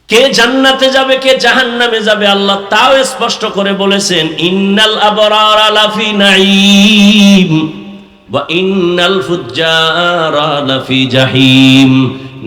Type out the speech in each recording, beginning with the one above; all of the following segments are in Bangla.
কে জান্নাতে যাবে কে জাহান্নামে যাবে আল্লাহ তাও স্পষ্ট করে বলেছেন, ইন্নাল আবরারা লাফি নাঈম ওয়া ইন্নাল ফুজ্জারা লাফি জাহিম।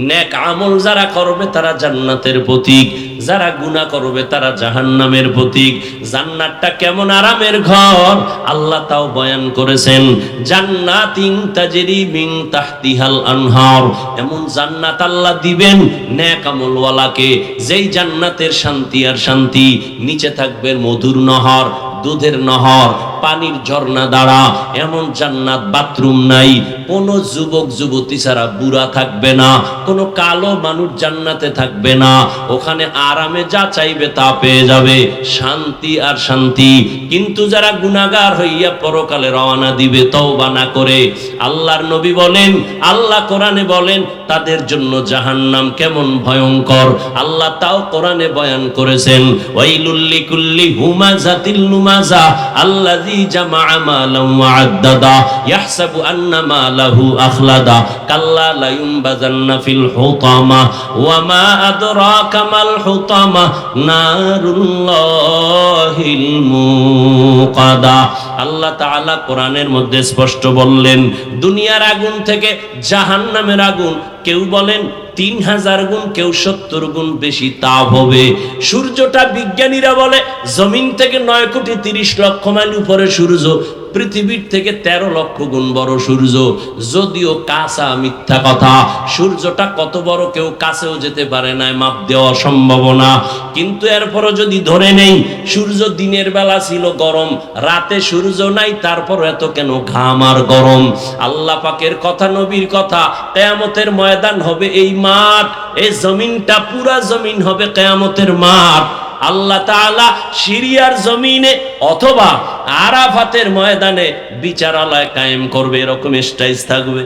নেক আমল যারা করবে তারা জান্নাতের প্রতীক, যারা গুনাহ করবে তারা জাহান্নামের প্রতীক। জান্নাতটা কেমন আরামের ঘর আল্লাহ তাও বয়ান করেছেন, জান্নাতিন তাজরি মিন তাহতিহাল আনহার। এমন জান্নাত আল্লাহ দিবেন নেক আমলওয়ালাকে, যেই জান্নাতের শান্তি আর শান্তি, নিচে থাকবে মধুর নহর, দুধের নহর, পানির ঝর্ণা দ্বারা। এমন জান্নাত বাথরুম নাই, কোনো যুবক যুবতী ছাড়া বুড়া থাকবে না, কোনো কালো মানুষ জান্নাতে থাকবে না। ওখানে আরামে যা চাইবে তা পেয়ে যাবে, শান্তি আর শান্তি। কিন্তু যারা গুনাহগার হইয়া পরকালে রওনা দিবে তওবা না করে, আল্লাহর নবী বলেন, আল্লাহ কোরআনে বলেন তাদের জন্য জাহান্নাম কেমন ভয়ঙ্কর আল্লাহ তাও কোরআনে বয়ান করেছেন। ওয়াইলুল লিকুল্লি হুমাযাতিল লুমাযা আল্লাযী জামাআ মালান ওয়া আদ্দাদা ইয়াহসাবু আন্না মালাহু আখলাদা কাল্লা লা ইউনবাযান্না ফিল হুতামা ওয়া মা আদরাকা মাল হুতামা নারুল্লাহিল মুকাদা। আল্লাহ তাআলা কোরআনের মধ্যে স্পষ্ট বললেন, দুনিয়ার আগুন থেকে জাহান্নামের আগুন কেউ বলেন 3000 গুণ, কেউ 70 গুণ বেশি তাপ হবে। সূর্যটা বিজ্ঞানীরা বলে জমিন থেকে 9,30,00,000 মাইল উপরে সূর্য, পৃথিবীর থেকে 13 লক্ষ গুণ বড় সূর্য। যদিও কাঁচা মিথ্যা কথা, সূর্যটা কত বড় কেউ কাছেও যেতে পারে না, মাপ দেওয়া সম্ভব না। কিন্তু এরপরও যদি ধরে নেই সূর্য দিনের বেলা ছিল গরম, রাতে সূর্য নাই, তারপর এত কেন ঘাম আর গরম? আল্লাহ পাকের কথা, নবীর কথা, কিয়ামতের ময়দান হবে এই মাঠ, এই জমিনটা পুরা জমিন হবে কিয়ামতের মাঠ। আল্লাহ তাআলা সিরিয়ার জমিনে অথবা আরাফাতের ময়দানে বিচারালয় কায়েম করবে, এরকম স্টাইজ থাকবে।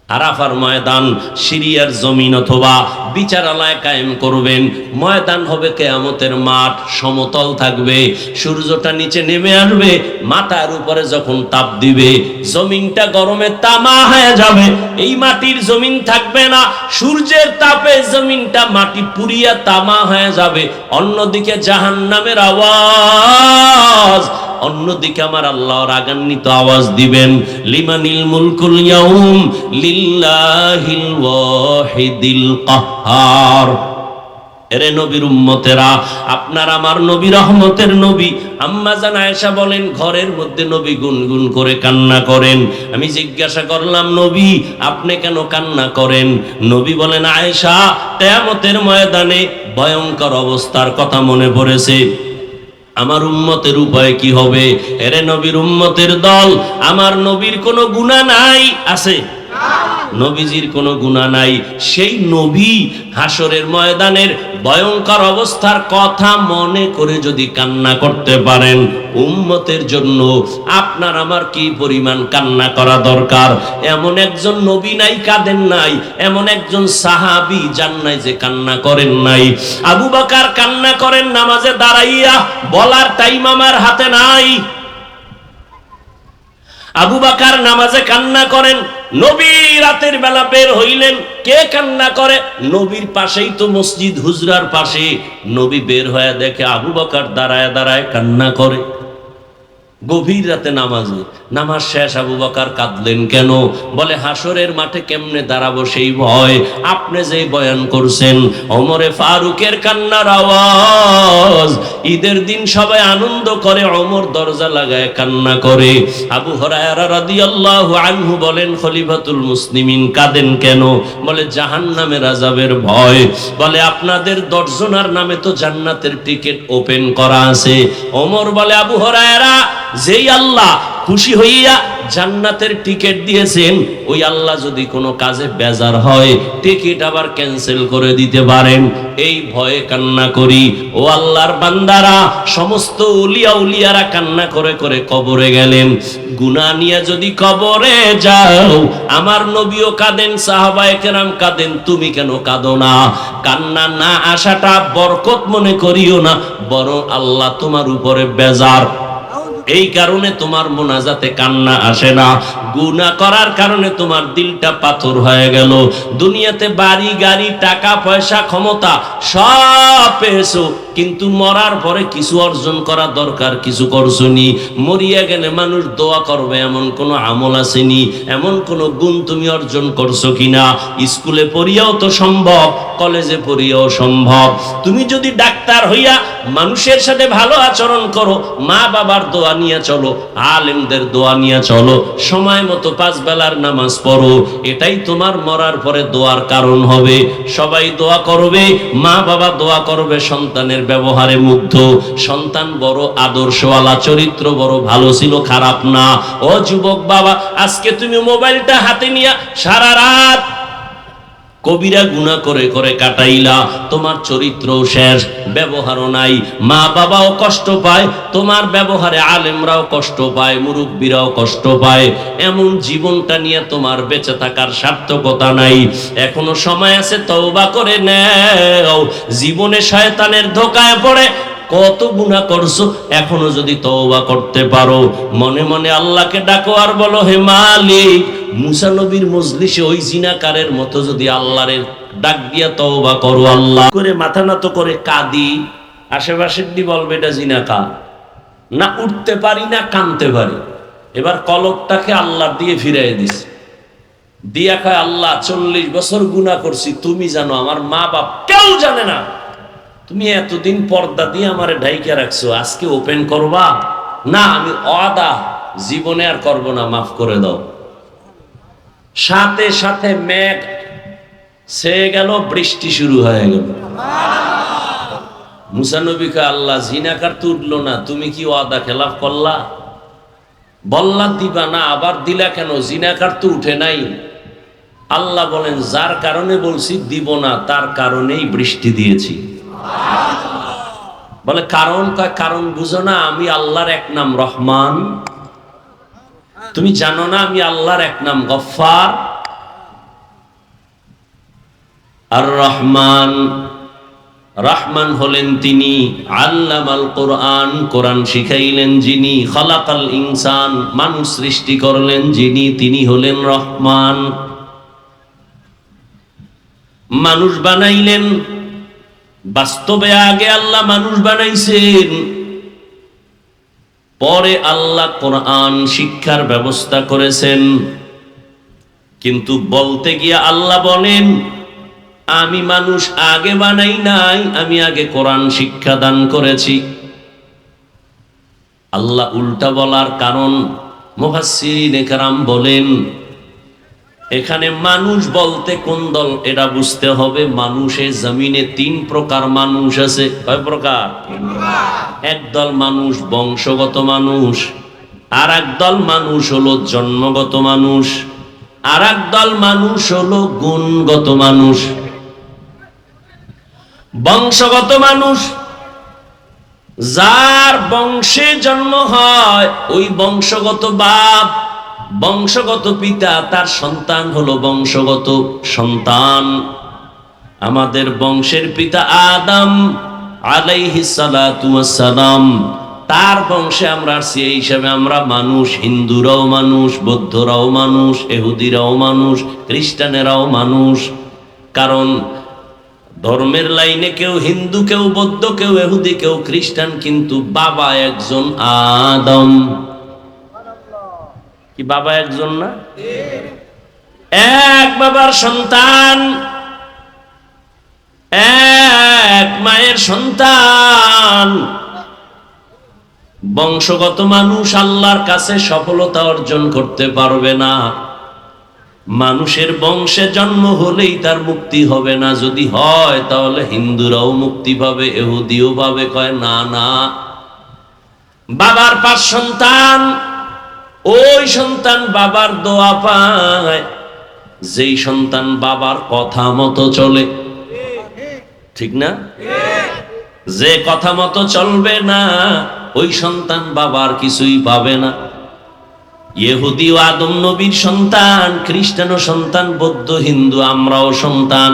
আরাফার ময়দান, সিরিয়ার জমিন অথবা বিচারালয় কায়েম করবেন। ময়দান হবে কিয়ামতের মাঠ, সমতল থাকবে, সূর্যটা নিচে নেমে আসবে, মাথার উপরে যখন তাপ দিবে জমিনটা গরমে তামা হয়ে যাবে। এই মাটির জমিন থাকবে না, সূর্যের তাপে জমিনটা মাটি পুড়িয়া তামা হয়ে যাবে। অন্যদিকে জাহান্নামের আওয়াজ, অন্যদিকে আমার আল্লাহ রাগান্বিত আওয়াজ দিবেন, লিমানিল মুলকুল ইয়াউম লিল্লাহিল ওয়াহিদিল কাহ্হার। এরে নবীর উম্মতেরা, আপনার আমার নবী রহমতের নবী। আম্মা জান আয়েশা বলেন, ঘরের মধ্যে নবী গুনগুন করে কান্না করেন। আমি জিজ্ঞাসা করলাম, নবী আপনি কেন কান্না করেন? নবী বলেন, আয়েশা কিয়ামতের ময়দানে ভয়ঙ্কর অবস্থার কথা মনে পড়েছে। আমার উম্মতের উপায় কি হবে? এরে নবীর উম্মতের দল, আমার নবীর কোনো গুনাহ নাই, আছে? নবীজির কোনো গুনাহ নাই। সেই নবী হাসরের ময়দানের ভয়ঙ্কর অবস্থার কথা মনে করে যদি কান্না করতে পারেন, উম্মতের জন্য আপনার আমার কি পরিমাণ কান্না করা দরকার। এমন একজন নবী নাই কাঁদেন নাই, এমন একজন সাহাবী যান নাই যে কান্না করেন নাই। আবু বকর কান্না করেন নামাজে দাঁড়াইয়া, বলার টাইম আমার হাতে নাই। আবু বকর নামাজে কান্না করেন। নবী রাতের বেলা বের হইলেন, কে কান্না করে? নবীর পাশেই তো মসজিদ, হুজরার পাশে। নবী বের হয়ে দেখে আবু বকর দাঁড়ায় দাঁড়ায় কান্না করে। গভীর রাতে নামাজে, নামাজ শেষ, আবু বকর কাঁদলেন কেন? বলে হাসরের মাঠে কেমনে দাঁড়াবো সেই ভয়। আপনি যে বয়ান করছেন, ওমরে ফারুকের কান্নার আওয়াজ। ঈদের দিন সবাই আনন্দ করে, ওমর দরজা লাগায় কান্না করে। আবু হুরায়রা রাদিয়াল্লাহু আনহু বলেন, খলিফাতুল মুসলিমিন কাঁদেন কেন? বলে জাহান্নামের আযাবের ভয়। বলে আপনাদের 10 জনের নামে তো জান্নাতের টিকিট ওপেন করা আছে। ওমর বলে, আবু হুরায়রা, যেই আল্লাহ খুশি হইয়া জান্নাতের টিকিট দিয়েছেন, ওই আল্লাহ যদি কোনো কাজে বেজার হয় টিকিট আবার ক্যান্সেল করে দিতে পারেন। এই ভয়ে কান্না করি। ও আল্লাহর বান্দারা, সমস্ত উলিয়া উলিয়ারা কান্না করে করে কবরে গেলেন। গুনাহ নিয়ে যদি কবরে যাও, আমার নবীও কাঁদেন, সাহাবায়ে কেরাম কাঁদেন, তুমি কেন কাঁদো না? কান্না না আসাটা বরকত মনে করিও না, বরং আল্লাহ তোমার উপরে বেজার। এই কারণে তোমার মোনাজাতে কান্না আসে না। গুনাহ করার কারণে তোমার দিলটা পাথর হয়ে গেল। দুনিয়াতে বাড়ি গাড়ি টাকা পয়সা ক্ষমতা সব পেয়েছো, কিন্তু মরার পরে কিছু অর্জন করা দরকার, কিছু করছনি। মরিয়া গেলে মানুষ দোয়া করবে এমন কোন আমল আসেনি, এমন কোন গুণ তুমি অর্জন করছো কিনা? স্কুলে পড়িয়াও তো সম্ভব, কলেজে পড়িয়াও সম্ভব। তুমি যদি ডাক্তার হইয়া মানুষের সাথে ভালো আচরণ করো, মা বাবার দোয়া নিয়ে চলো, আলেমদের দোয়া নিয়ে চলো, সময় মতো 5 বেলার নামাজ পড়ো, এটাই তোমার মরার পরে দোয়ার কারণ হবে। সবাই দোয়া করবে, মা বাবা দোয়া করবে সন্তানের ব্যবহারে মুগ্ধ, সন্তান বড় আদর্শওয়ালা, চরিত্র বড় ভালো ছিল, খারাপ না। ও যুবক বাবা, আজকে তুমি মোবাইলটা হাতে নিয়ে সারা রাত কবিরা গুনাহ করে করে কাটাইলা, তোমার চরিত্র শেষ, ব্যবহারও নাই, মা বাবাও কষ্ট পায়, তোমার ব্যবহারে আলেমরাও কষ্ট পায়, মুরব্বীরাও কষ্ট পায়। এমন জীবনটা নিয়ে তোমার বেঁচে থাকার সার্থকতা নাই। এখনো সময় আছে, তওবা করে নাও। জীবনে শয়তানের ধোঁকায় পড়ে কত গুনাহ করছো, এখনো যদি তওবা করতে পারো, মনে মনে আল্লাহকে ডাকো আর বলো, হে মালিক, মুসা নবীর মজলিসে ওই জিনাকারের মতো যদি আল্লাহর ডাক দিয়া তওবা করো, আল্লাহ করে মাথা নত করে কাঁদি, আশেপাশের দি বলবে এটা জিনাকার না, উঠতে পারি না, কাঁদতে পারি। এবার কলকটাকে আল্লাহর দিয়ে ফিরাই দিস, দিয়া কয়, আল্লাহ 40 বছর গুনাহ করছি, তুমি জানো, আমার মা বাপ কেউ জানে না। তুমি এতদিন পর্দা দিয়ে আমারে ঢাইকা রাখছো, আজকে ওপেন করবা না? আমি ওয়াদা জীবনে আর করব না, মাফ করে দাও। সাথে সাথে মেঘ ছেয়ে গেল, বৃষ্টি শুরু হয়ে গেল। মুসা নবী কয়, আল্লাহ জিনাকার তো উঠলো না, তুমি কি ওয়াদা খেলাফ করলা? বললা দিবা না, আবার দিলা কেন? জিনাকার তো উঠে নাই। আল্লাহ বলেন, যার কারণে বলছি দিব না, তার কারণেই বৃষ্টি দিয়েছি। বলে কারণ? কয় কারণ বুঝো না, আমি আল্লাহর এক নাম রহমান, তুমি জানো না আমি আল্লাহর এক নাম গফফার? আর রহমান, রহমান হলেন তিনি, আল্লামাল কোরআন, কোরআন শিখাইলেন যিনি, খালাকাল ইনসান, মানুষ সৃষ্টি করলেন যিনি, তিনি হলেন রহমান। মানুষ বানাইলেন, বাস্তবে আগে আল্লাহ মানুষ বানাইছেন, পরে আল্লাহ কোরআন শিক্ষার ব্যবস্থা করেছেন। কিন্তু বলতে গিয়ে আল্লাহ বলেন, আমি মানুষ আগে বানাই নাই, আমি আগে কোরআন শিক্ষা দান করেছি। আল্লাহ উল্টা বলার কারণ মুফাসসিরিনে কেরাম বলেন, এখানে মানুষ বলতে কোন দল এটা বুঝতে হবে। মানুষের জমিনে 3 প্রকার মানুষ আছে। কয় প্রকার? এক দল মানুষ বংশগত মানুষ, আর এক দল মানুষ হলো জন্মগত মানুষ, আর এক দল মানুষ হলো গুণগত মানুষ। বংশগত মানুষ, যার বংশে জন্ম হয়, ওই বংশগত বাপ, বংশগত পিতা, তার সন্তান হলো বংশগত সন্তান। আমাদের বংশের পিতা আদম আলাইহিস সালাতু ওয়াস সালাম, তার বংশে আমরা সেই হিসাবে আমরা মানুষ। হিন্দুরাও মানুষ, বৌদ্ধরাও মানুষ, ইহুদিরাও মানুষ, খ্রিস্টানেরাও মানুষ। কারণ ধর্মের লাইনে কেউ হিন্দু, কেউ বৌদ্ধ, কেউ ইহুদি, কেউ খ্রিস্টান, কিন্তু বাবা একজন, আদম। কি বাবা একজন না? এক বাবার সন্তান, এক মায়ের সন্তান। বংশগত মানুষ আল্লাহর কাছে সফলতা অর্জন করতে পারবে না। মানুষের বংশে জন্ম হলেই তার মুক্তি হবে না। যদি হয় তাহলে হিন্দুরাও মুক্তি পাবে, ইহুদিও পাবে। কয় না না, বাবার 5 সন্তান, ওই সন্তান বাবার দোয়া পায়। যেই সন্তান বাবার কথা মতো চলে, ঠিক না? যে কথা মতো চলবে না, ওই সন্তান বাবার কিছুই পাবে না। ইহুদি ও আদম নবীর সন্তান, খ্রিস্টানও সন্তান, বৌদ্ধ হিন্দু আমরাও সন্তান।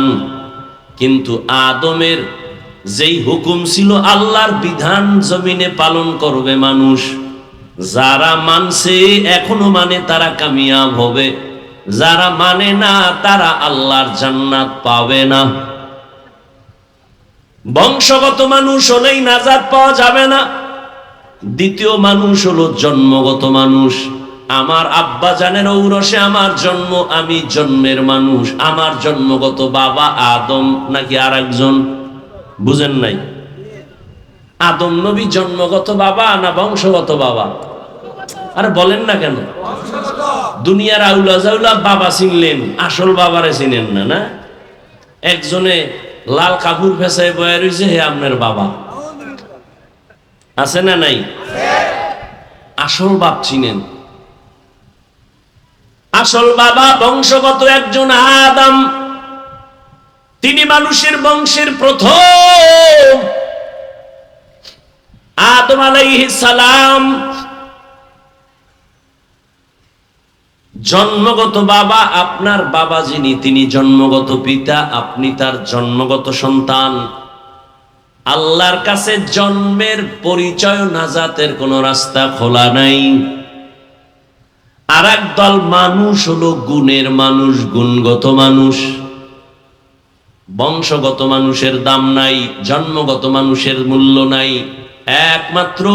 কিন্তু আদমের যেই হুকুম ছিল আল্লাহর বিধান জমিনে পালন করবে মানুষ, যারা মানছে এখনো মানে তারা কামিয়াব হবে, যারা মানে না তারা আল্লাহর জান্নাত পাবে না। বংশগত মানুষ হলেই নাজাত পাওয়া যাবে না। দ্বিতীয় মানুষ হলো জন্মগত মানুষ। আমার আব্বা জানের ঔরসে আমার জন্ম, আমি জন্মের মানুষ। আমার জন্মগত বাবা আদম নাকি আর একজন? বুঝেন নাই? আদম নবী জন্মগত বাবা না বংশগত বাবা? আরে বলেন না কেন? দুনিয়ার আউলা জাউলা বাবা চিনলেন, আসল বাবারে চিনেন না। না, একজনে লাল কাপড় ফেসায় বয়ে রয়েছে, হে আপনার বাবা। আছে না নাই? আসল বাপ চিনেন। আসল বাবা বংশগত একজন আদম, তিনি মানুষের বংশের প্রথম। আদম আলাইহিস সালাম জন্মগত বাবা। আপনার বাবা যিনি, তিনি জন্মগত পিতা, আপনি তার জন্মগত সন্তান। আল্লাহর কাছে জন্মের পরিচয়, নাজাতের কোনো রাস্তা খোলা নাই। আর একদল মানুষ হলো গুণের মানুষ, গুণগত মানুষ। বংশগত মানুষের দাম নাই, জন্মগত মানুষের মূল্য নাই, একমাত্র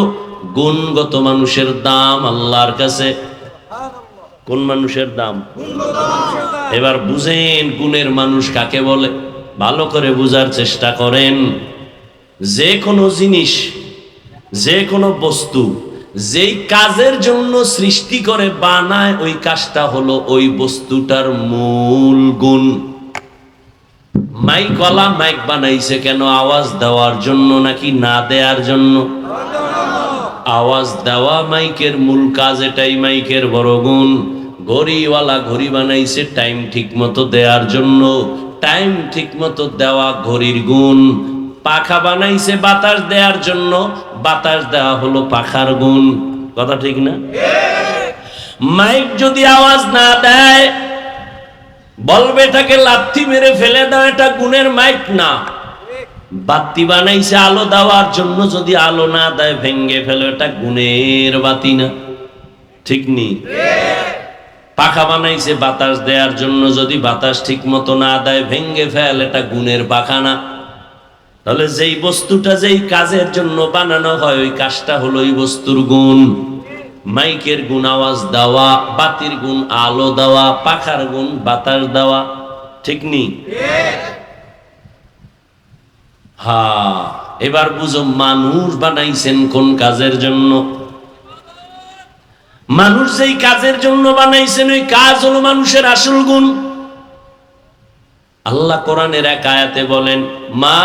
গুণগত মানুষের দাম আল্লাহর কাছে। কোন মানুষের দাম? এবার বুঝেন গুণের মানুষ কাকে বলে, ভালো করে বুঝার চেষ্টা করেন। যে কোনো জিনিস, যে কোনো বস্তু যেই কাজের জন্য সৃষ্টি করে বানায়, ওই কাজটা হলো ওই বস্তুটার মূল গুণ। মাইকওয়ালা মাইক বানাইছে কেন? আওয়াজ দেওয়ার জন্য নাকি না দেওয়ার জন্য? আওয়াজ দেওয়া মাইকের মূল কাজ, এটাই মাইকের বড় গুণ। ঘড়িওয়ালা ঘড়ি বানাইছে টাইম ঠিক মতো দেওয়ার জন্য, টাইম ঠিক মতো দেওয়া ঘড়ির গুণ। পাখা বানাইছে বাতাস দেওয়ার জন্য, বাতাস দেওয়া হলো পাখার গুণ। কথা ঠিক না? মাইক যদি আওয়াজ না দেয়, বলবে এটাকে লাথি মেরে ফেলে দাও, এটা গুণের মাইক না। বাতি বানাইছে আলো দেওয়ার জন্য, যদি আলো না দেয় ভেঙ্গে ফেলো, এটা গুণের বাতি না। ঠিক নি? পাখা বানাইছে বাতাস দেওয়ার জন্য, যদি বাতাস ঠিক মতো না দেয় ভেঙ্গে ফেল, এটা গুণের পাখা না। তাহলে যেই বস্তুটা যেই কাজের জন্য বানানো হয়, ওই কাজটা হলো ওই বস্তুর গুণ। মাইকের গুণ আওয়াজ দেওয়া, বাতির গুণ আলো দেওয়া, পাখার গুণ বাতাস দেওয়া। ঠিক নি? হ্যাঁ, এবার বুঝো মানুষ বানাইছেন কোন কাজের জন্য। মানুষ যেই কাজের জন্য বানাইছেন, ওই কাজ হলো মানুষের আসল গুণ। আল্লাহ কোরআনের এক আয়াতে বলেন, মা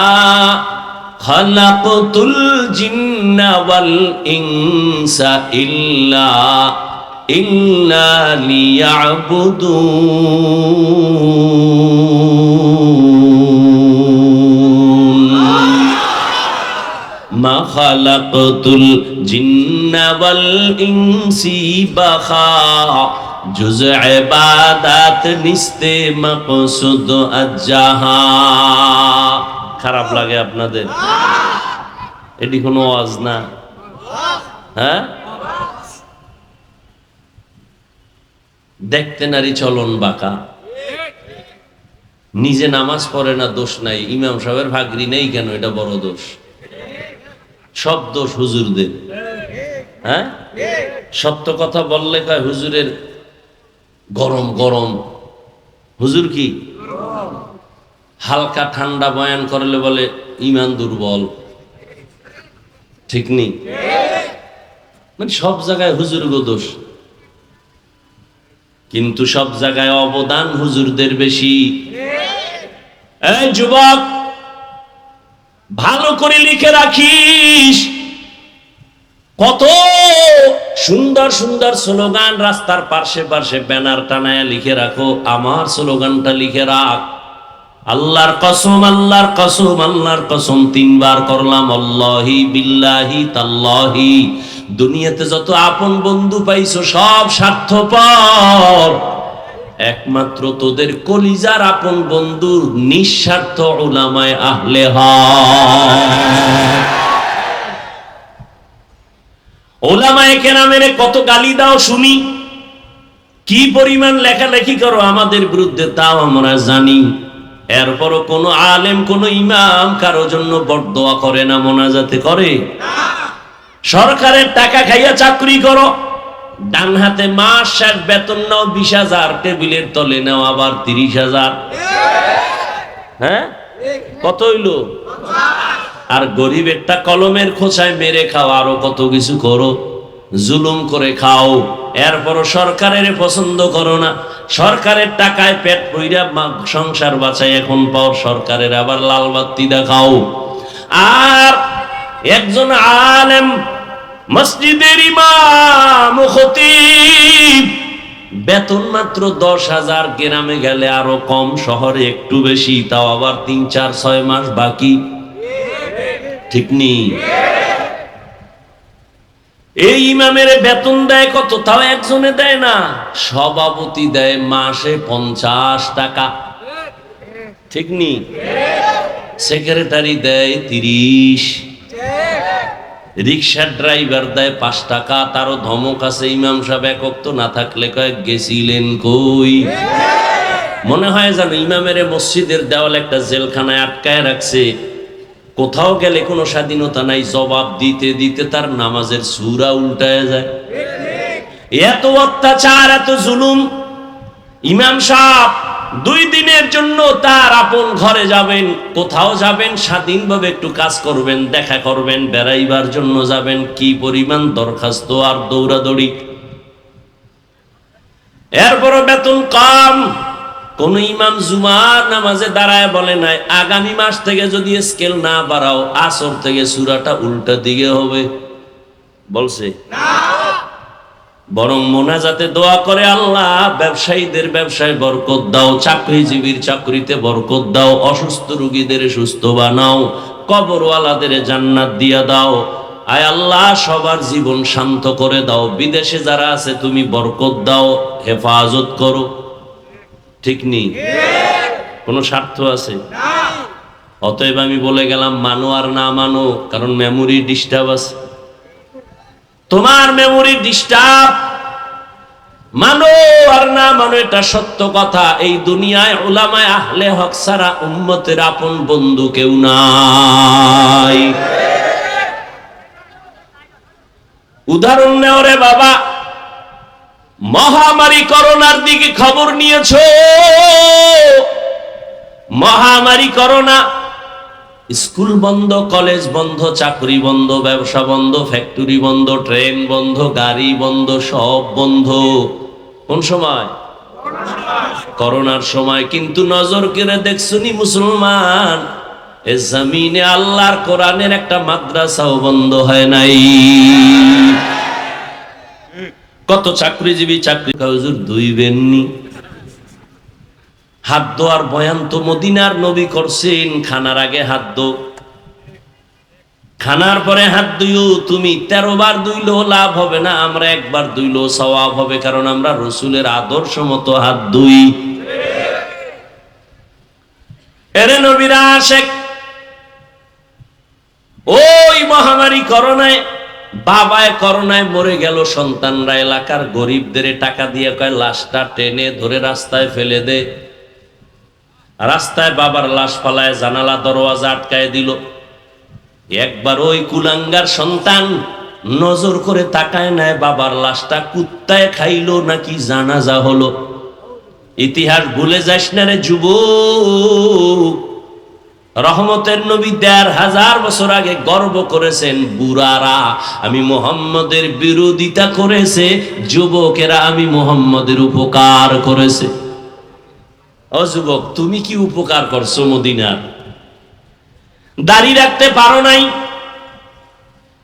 খালাকতুল জিন্না ওয়াল ইনসা ইল্লা লিয়াবুদুন। মা খালাকতুল জিন্না ওয়াল ইনসি বাখা, জুজ ইবাদত নিস্তে মকসুদ আজ্জাহা। খারাপ লাগে আপনাদের? এটি কোনো ওয়াজ না। হ্যাঁ, দেখতে নারী চলন বাঁকা, নিজে নামাজ পড়ে না, দোষ নাই। ইমাম সাহেবের ভাগরি নেই কেন? এটা বড় দোষ। সব দোষ হুজুরদের। হ্যাঁ, সত্য কথা বললে কয় হুজুরের গরম গরম। হুজুর কি হালকা ঠান্ডা বয়ান করলে বলে ইমান দুর্বল। ঠিক নেই? মানে সব জায়গায় হুজুর গো দোষ, কিন্তু সব জায়গায় অবদান হুজুরদের বেশি। এই যুবক, ভালো করে লিখে রাখিস, কত সুন্দর সুন্দর স্লোগান রাস্তার পাশে পাশে ব্যানার টানায় লিখে রাখো। আমার স্লোগানটা লিখে রাখ, আল্লাহর কসম, আল্লাহর কসম, আল্লাহর কসম। 3 বার করলাম, আল্লাহি বিল্লাহি তাল্লাহি। দুনিয়াতে যত আপন বন্ধু পাইছো সব স্বার্থপর, একমাত্র তোদের কলিজার আপন বন্ধু নিঃস্বার্থ উলামায়ে আহলে হক। ওলামায়ে কেরামের কত গালি দাও শুনি, কি পরিমাণ লেখালেখি করো আমাদের বিরুদ্ধে তাও আমরা জানি। এরপরও কোন আলেম কোন ইমাম কারো জন্য বরদোয়া করে না, মোনাজাতে করে? সরকারের টাকা খাইয়া চাকরি করো, ডান হাতে মাস শেষ বেতন নাও 20,000, টেবিলের তলে নাও আবার 30,000। হ্যাঁ, কত হইল? আর গরিবেরটা কলমের খোঁচায় মেরে খাও, আরো কত কিছু করো, জুলুম করে খাও। এরপরও সরকারের পছন্দ করো না, সরকারের টাকায় পেট পইরা সংসার বাঁচাই এখন পাও, সরকারের আবার লাল বাত্তি দেখাও। আর একজন আলেম, মসজিদের ইমাম, খতিব, বেতন মাত্র 10,000, গ্রামে গেলে আরো কম, শহরে একটু বেশি, তাও আবার 3, 4, 6 মাস বাকি। ঠিক নেই? এই ইমামের বেতন দেয় কত? তাও একজনে দেয় না, সভাপতি দেয় মাসে 50 টাকা। ঠিক নেই? সেক্রেটারি দেয় 30, রিক্সার ড্রাইভার দেয় 5 টাকা। তারও ধমক আছে, ইমাম সাহেব একক তো না থাকলে কয়েক গেছিলেন কই? মনে হয় যেন ইমামের মসজিদের দেওয়াল একটা জেলখানায় আটকায় রাখছে, কোথাও গেলে কোনো স্বাধীনতা নাই, জবাব দিতে দিতে তার নামাজের সূরা উল্টায় যায়। এত অত্যাচার, এত জুলুম। ইমাম সাহেব 2 দিনের জন্য তার আপন ঘরে যাবেন, কোথাও যাবেন, স্বাধীনভাবে একটু কাজ করবেন, দেখা করবেন, বেড়াইবার জন্য যাবেন, কি পরিমাণ দরখাস্ত আর দৌড়াদৌড়ি। এরপরও বেতন কম। কোন ইমাম জুমার নামাজে দাঁড়ায় বলে নাই, আগামী মাস থেকে যদি স্কেল না বাড়াও, আসর থেকে সূরাটা উল্টা দিকে হবে? বলছে না। বরং মোনাজাতে দোয়া করে, আল্লাহ ব্যবসায়ীদের ব্যবসায় বরকত দাও, চাকরিজীবীর চাকরিতে বরকত দাও, অসুস্থ রোগীদের সুস্থ বানাও, কবরওয়ালাদের জান্নাত দিয়া দাও। আয় আল্লাহ, সবার জীবন শান্ত করে দাও, বিদেশে যারা আছে তুমি বরকত দাও, হেফাজত করো। ঠিক নেই? কোন স্বার্থ আছে? অতএব আমি বলে গেলাম, মানো আর না মানো, কারণ মেমোরি ডিস্টার্ব আছে। তোমার মেমোরি ডিস্টার্ব, মানো আর না মানো এটা সত্য কথা। এই দুনিয়ায় উলামায়ে আহলে হক ছাড়া উম্মতের আপন বন্ধু কেউ নাই। উদাহরণ নেও রে বাবা, মহামারী করোনার দিকে খবর নিয়েছো? মহামারী করোনা, স্কুল বন্ধ, কলেজ বন্ধ, চাকরি বন্ধ, ব্যবসা বন্ধ, ফ্যাক্টরি বন্ধ, ট্রেন বন্ধ, গাড়ি বন্ধ, সব বন্ধ। কোন সময়? করোনার সময়। কিন্তু নজর করে দেখছুনি মুসলমান, এ জমিনে আল্লাহর কোরআনের একটা মাদ্রাসাও বন্ধ হয় নাই। কত চাকরিজীবী চাকরি হুজুর দুইবেননি। হাত দোয়ার বয়ান তো মদিনার নবী করছেন, খানার আগে হাত দো, খানার পরে হাত দুইও। তুমি 13 বার দুইলেও লাভ হবে না, আমরা 1 বার দুইলেও সওয়াব হবে, কারণ আমরা রসুলের আদর্শ মতো হাত দুই। এরে নবীরা আশেক। ওই মহামারী করোনায়, বাবায় করোনায় মরে গেল, সন্তানরা এলাকার গরিবদের টাকা দিয়ে কয় লাশটা টেনে ধরে রাস্তায় ফেলে দে। রাস্তায় বাবার লাশ ফালায় জানালা দরওয়াজা আটকায় দিল। একবার ওই কুলাঙ্গার সন্তান নজর করে তাকায় নেয়, বাবার লাশটা কুত্তায় খাইলো নাকি জানাজা হলো। ইতিহাস ভুলে যাস না রে যুবক। রহমতের নবী 1500 বছর আগে গর্ব করেছেন, বুড়ারা আমি মুহাম্মদের বিরোধিতা করেছে, যুবকেরা আমি মুহাম্মদের উপকার করেছে। ও যুবক, তুমি কি উপকার করছো মদিনার? দাড়ি রাখতে পারো নাই,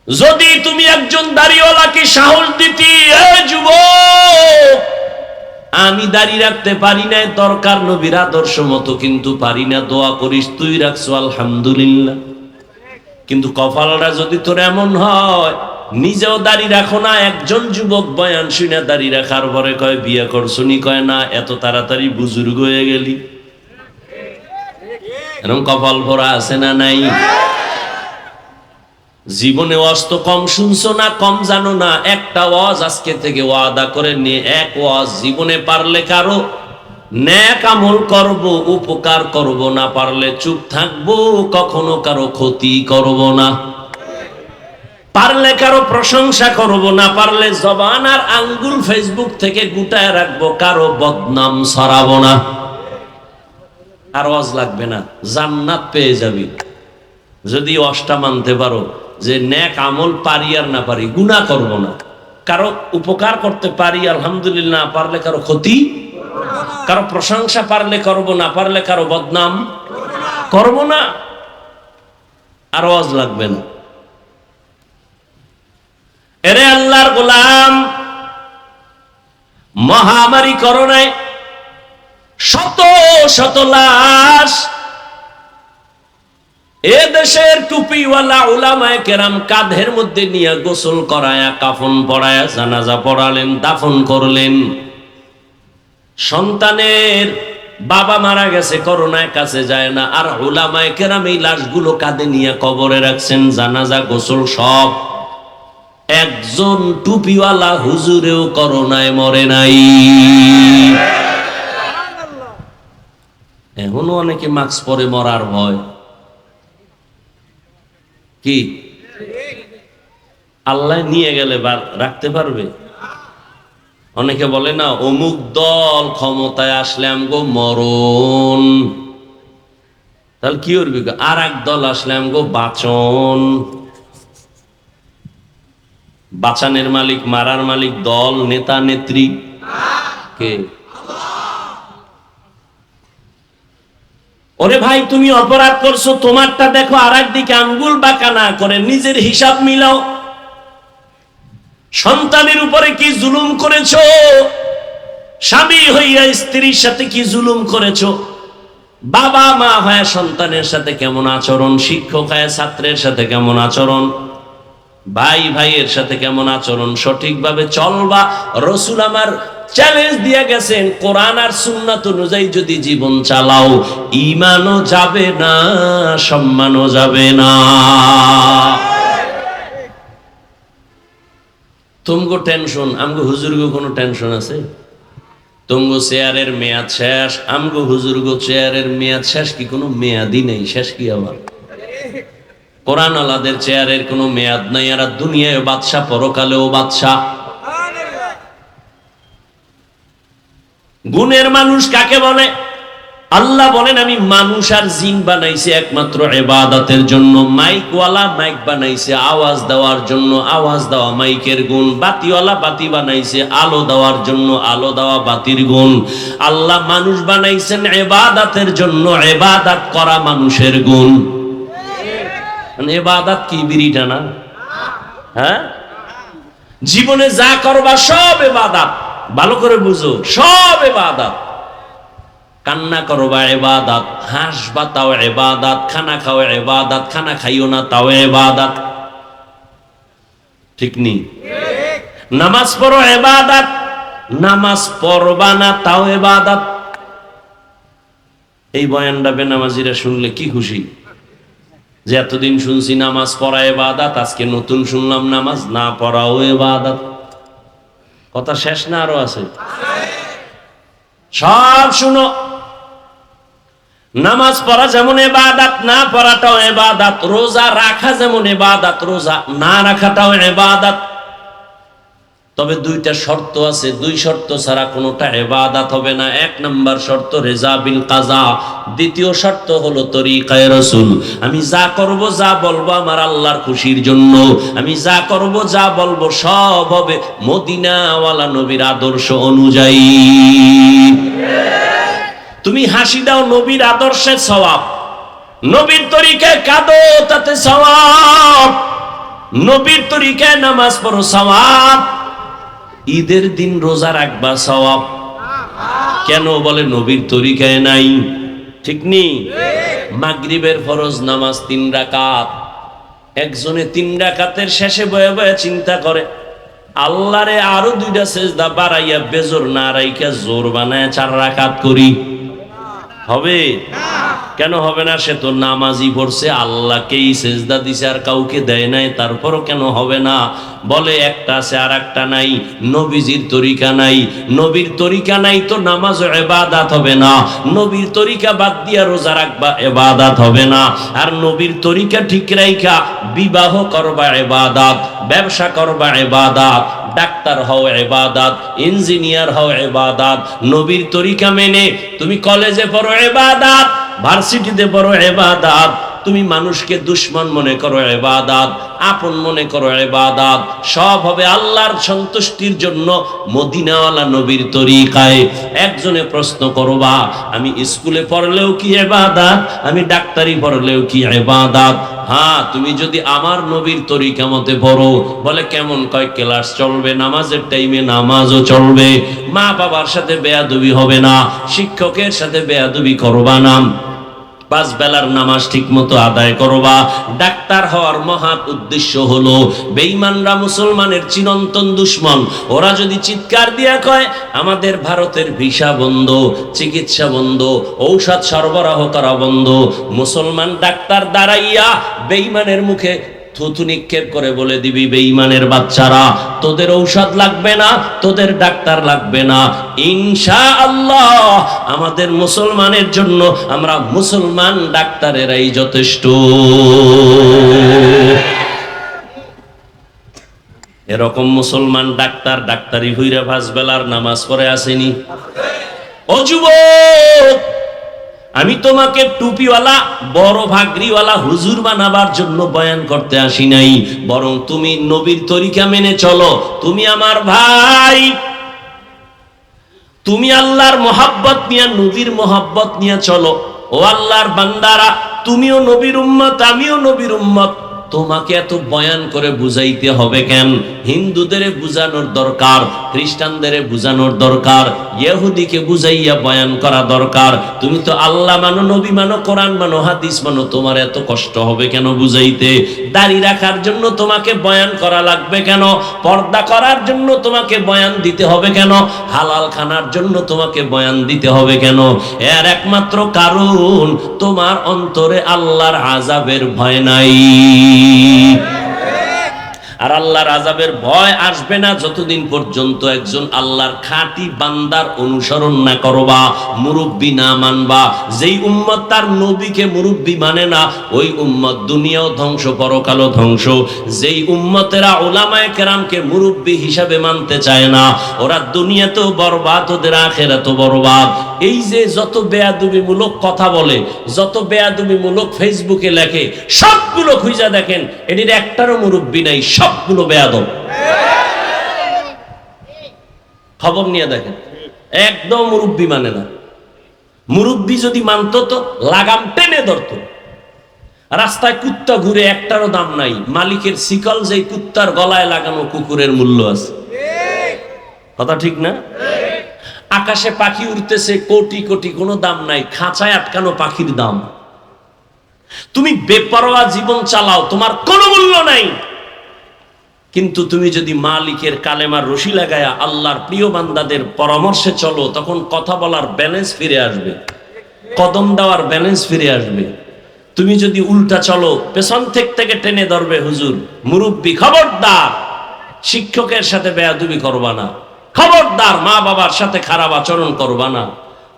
যদি তুমি একজন দাড়িওয়ালাকে সাহস দিতি, এ যুবক আমি দাড়ি রাখতে পারি না, দরকার নবীর আদর্শ মতো, কিন্তু পারি না, দোয়া করিস, তুই রাখছো আলহামদুলিল্লাহ। কিন্তু কপালটা যদি তোর এমন হয়, নিজেও দাড়ি রাখো না, একজন যুবক বয়ান শুনে দাড়ি রাখার পরে কয় বিয়ে করছনি, কয় না এত তাড়াতাড়ি বুজুর্গ হয়ে গেলি। এরকম কপাল ভরা আছে না নাই? জীবনে ওয়াজ তো কম শুনছো না, কম জানো না। একটা ওয়াজ আজকে থেকে ওয়াদা করে নিয়ে এক ওয়াজ জীবনে পারলে কারো নেক আমল করব, উপকার করব, না পারলে চুপ থাকবো, কখনো কারো ক্ষতি করব না। পারলে কারো প্রশংসা করব, না পারলে জবান আর আঙ্গুল ফেসবুক থেকে গুটায় রাখবো, কারো বদনাম ছড়াবো না। আর ওয়াজ লাগবে না, জান্নাত পেয়ে যাবি যদি ওয়াজটা মানতে পারো যে নেক আমল পারি আর না পারি গুনাহ করব না, কারো উপকার করতে পারি আলহামদুলিল্লাহ, না পারলে কারো ক্ষতি, কারো প্রশংসা পারলে করব, না পারলে কারো বদনাম করব না। আর ওয়াজ লাগবে না। এরে আল্লাহর গোলাম, মহামারী করোনায় শত শত লাশ এ দেশের টুপিওয়ালা উলামায়ে কেরাম কাঁধের মধ্যে নিয়ে গোসল করায়া, কাফন পরায়া, জানাজা পড়ালেন, দাফন করলেন। সন্তানের বাবা মারা গেছে, করোনায় কাছে যায় না, আর উলামায়ে কেরাম এই লাশগুলো কাঁধে নিয়ে কবরে রাখছেন, জানাজা গোসল সব। একজন টুপিওয়ালা হুজুরেও করোনায় মরে নাই। এখনো অনেকে মাস্ক পরে মরার ভয়। কি আল্লাহ নিয়ে গেলে রাখতে পারবে? অনেকে বলে না অমুক দল ক্ষমতায় আসলে আমগো মরণ, তাহলে কি করবি? আর এক দল আসলে আমগো বাঁচন। বাঁচানের মালিক, মারার মালিক দল, নেতা নেত্রী কে? ওরে ভাই, তুমি অপরাধ করছো, তোমারটা দেখো, আর একদিকে আঙ্গুল বাঁকা না করে নিজের হিসাব মিলাও। সন্তানের উপরে কি জুলুম করেছো? স্বামী হইয়া স্ত্রীর সাথে কি জুলুম করেছো? বাবা মা হয়ে সন্তানের সাথে কেমন আচরণ? শিক্ষক হয়ে ছাত্রের সাথে কেমন আচরণ? ভাই ভাইয়ের সাথে কেমন আচরণ? সঠিকভাবে চলবা। রসুল আমার চ্যালেঞ্জ দিয়ে গেছেন, কোরআন আর সুন্নাত অনুযায়ী যদি জীবন চালাও, ঈমানও যাবে না, সম্মানও যাবে না। তুমগো টেনশন, আমগো হুজুরগো কোনো টেনশন আছে? তুমগো চেয়ারের মেয়াদ শেষ, আমগো হুজুরগো চেয়ারের মেয়াদ শেষ কি? কোনো মেয়াদই নেই। শেষ কি আবার? কোরআন আলাদের চেয়ারের কোনো মেয়াদ নাই। এরা দুনিয়ায় বাদশা, পরকালেও বাদশা। গুণের মানুষ কাকে বলে? আল্লাহ বলেন আমি মানুষ আর জিন বানাইছি একমাত্র ইবাদতের জন্য। মাইকওয়ালা মাইক বানাইছে আওয়াজ দেওয়ার জন্য, আওয়াজ দেওয়া মাইকের গুণ। বাতিওয়ালা বাতি বানাইছে আলো দেওয়ার জন্য, আলো দেওয়া বাতির গুণ। আল্লাহ মানুষ বানাইছেন ইবাদতের জন্য, ইবাদত করা মানুষের গুণ। ইবাদত কি বিড়ি টানা? হ্যাঁ, জীবনে যা করবা সব ইবাদত। ভালো করে বুঝো, সব ইবাদত। কান্না করবা ইবাদত, হাসবা তাও ইবাদত, খানা খাও ইবাদত, খানা খাইও না তাও ইবাদত। ঠিক নি? নামাজ পড়ো ইবাদত, নামাজ পড়বা না তাও ইবাদত। এই বয়ানটা বেনামাজিরা শুনলে কি খুশি যে এতদিন শুনছি নামাজ পড়া ইবাদত, আজকে নতুন শুনলাম নামাজ না পড়াও ইবাদত। কথা শেষ না আরো আছে? সব শুনো। নামাজ পড়া যেমন ইবাদত, না পড়াটাও ইবাদত। রোজা রাখা যেমন ইবাদত, রোজা না রাখাটাও ইবাদত। তবে দুইটা শর্ত আছে, দুই শর্ত ছাড়া কোনোটা ইবাদত হবে না। এক নাম্বার শর্ত রেজা বিল কাজা, দ্বিতীয় শর্ত হলো তরিকায়ে রাসূল। আমি যা করব, যা বলবো আমার আল্লাহর খুশির জন্য। আমি যা করব, যা বলবো সব হবে মদিনাওয়ালা নবীর আদর্শ অনুযায়ী। তুমি হাসি দাও, নবীর আদর্শের সওয়াব। নবীর তরিকায় কাঁদো, তাতে সওয়াব। নবীর তরিকায় নামাজ পড়ো, সওয়াব। ঈদের দিন রোজা রাখবা, সওয়াব। কেন বলে নবীর তরিকায় নাই। ঠিক নি? মাগরিবের ফরজ নামাজ 3 রাকাত। একজনে 3 রাকাতের শেষে বয়ে বয়ে চিন্তা করে, আল্লাহরে আরো 2টা সেজদা বাড়াইয়া বেজোর না রাইখা জোর বানায় 4 রাকাত করি। হবে? কেন হবে না? সে তো নামাজই পড়ছে, আল্লাহকেই সেজদা দিছে, আর কাউকে দেয় নাই, তারপরও কেন হবে না? বলে একটা আছে আর একটা নাই। নবীজির তরিকা নাই। নবীর তরিকা নাই তো নামাজ ইবাদত হবে না। নবীর তরিকা বাদ দিয়া রোজা রাখবা ইবাদত হবে না। আর নবীর তরিকা ঠিক রাইখা বিবাহ করবা ইবাদত, ব্যবসা করবা ইবাদত, ডাক্তার হও ইবাদত, ইঞ্জিনিয়ার হও ইবাদত। নবীর তরিকা মেনে তুমি কলেজে পড়ো ইবাদত, ভার্সিটিতে পড়ো ইবাদত, তুমি মানুষকে দুশ্মন মনে করো ইবাদত, আপন মনে করো ইবাদত, সব হবে আল্লাহর সন্তুষ্টির জন্য মদিনাওয়ালা নবীর তরিকায়। একজনে প্রশ্ন করবা, আমি স্কুলে পড়লেও কি ইবাদত, আমি ডাক্তারি পড়লেও কি ইবাদত? হ্যাঁ, তুমি যদি আমার নবীর তরিকা মতে পড়ো। বলে কেমন? কয় ক্লাস চলবে, নামাজের টাইমে নামাজও চলবে, মা বাবার সাথে বেয়াদবি হবে না, শিক্ষকের সাথে বেয়াদবি করবা না, 5 বেলার নামাজ ঠিক মতো আদায় করবা। ডাক্তার হওয়ার মহা উদ্দেশ্য হলো বেঈমানরা মুসলমানের চিরন্তন দুশ্মন। ওরা যদি চিৎকার দিয়া কয় আমাদের ভারতের ভিসা বন্ধ, চিকিৎসা বন্ধ, ঔষধ সরবরাহ করা বন্ধ, মুসলমান ডাক্তার দাঁড়াইয়া বেঈমানের মুখে থুথু নিক্ষেপ করে বলে দিবি, বেঈমানের বাচ্চারা, তোদের ঔষধ লাগবে না, তোদের ডাক্তার লাগবে না, ইনশাআল্লাহ আমাদের মুসলমানের জন্য আমরা মুসলমান ডাক্তারেরাই যথেষ্ট। এরকম মুসলমান ডাক্তার ডাক্তারি হইরা 5 বেলার নামাজ পড়ে আসেনি? ও যুবক, আমি তোমাকে টুপিওয়ালা বড় ভাগরিওয়ালা হুজুর বানাবার জন্য বয়ান করতে আসি নাই, বরং তুমি নবীর তরিকা মেনে চলো। তুমি আমার ভাই, তুমি আল্লাহর মোহাব্বত নিয়ে, নবীর মোহাব্বত নিয়ে চলো। ও আল্লাহর বান্দারা, তুমিও নবীর উম্মত, আমিও নবীর উম্মত। তোমাকে এত বয়ান করে বুঝাইতে হবে কেন? হিন্দুদের বুঝানোর দরকার, খ্রিস্টানদের বুঝানোর দরকার, ইহুদিকে বুঝাইয়া বয়ান করা দরকার। তুমি তো আল্লাহ মানো, নবী মানো, কোরআন মানো, হাদিস মানো, তোমার এত কষ্ট হবে কেন বুঝাইতে? দাড়ি রাখার জন্য তোমাকে বয়ান করা লাগবে কেন? পর্দা করার জন্য তোমাকে বয়ান দিতে হবে কেন? হালাল খানার জন্য তোমাকে বয়ান দিতে হবে কেন? এর একমাত্র কারণ তোমার অন্তরে আল্লাহর আযাবের ভয় নাই। আর আল্লাহর আযাবের ভয় আসবে না যতদিন পর্যন্ত একজন আল্লাহর খাঁটি বান্দার অনুসরণ না করবা, মুরব্বি না মানবা। যেই উম্মত তার নবীকে মুরব্বি মানে না, ওই উম্মত দুনিয়াও ধ্বংস, পরকালও ধ্বংস। যেই উম্মতেরা উলামায়ে কেরামকে মুরব্বি হিসাবে মানতে চায় না, ওরা দুনিয়াতেও বরবাদ, ওদের আখিরাতেও বরবাদ। এই যে যত বেয়াদবিমূলক কথা বলে, যত বেয়াদবিমূলক ফেসবুকে লেখে, সবগুলো খুঁজা দেখেন, এটির একটারও মুরব্বি নাই, সবগুলো বেয়াদব। খবর নিয়ে দেখেন, একদম মুরব্বি মানে না। মুরব্বি যদি মানতো তো লাগাম টেনে ধরতো। রাস্তায় কুত্তা ঘুরে, একটারও দাম নাই। মালিকের শিকল যেই কুত্তার গলায় লাগানো, কুকুরের মূল্য আছে। কথা ঠিক না? আকাশে পাখি উড়তেছে কোটি কোটি, কোনো দাম নাই। খাঁচায় আটকানো পাখির দাম। তুমি বেপরোয়া জীবন চালাও, তোমার কোনো মূল্য নাই। কিন্তু তুমি যদি মালিকের কালেমার রশি লাগায়া আল্লাহর প্রিয় বান্দাদের পরামর্শে চলো, তখন কথা বলার ব্যালেন্স ফিরে আসবে, কদম দেওয়ার ব্যালেন্স ফিরে আসবে। তুমি যদি উল্টা চলো, পেছন থেকে টেনে ধরবে হুজুর, মুরব্বি। খবরদার শিক্ষকের সাথে বেয়াদবি করবা না, খবরদার মা বাবার সাথে খারাপ আচরণ করবা না,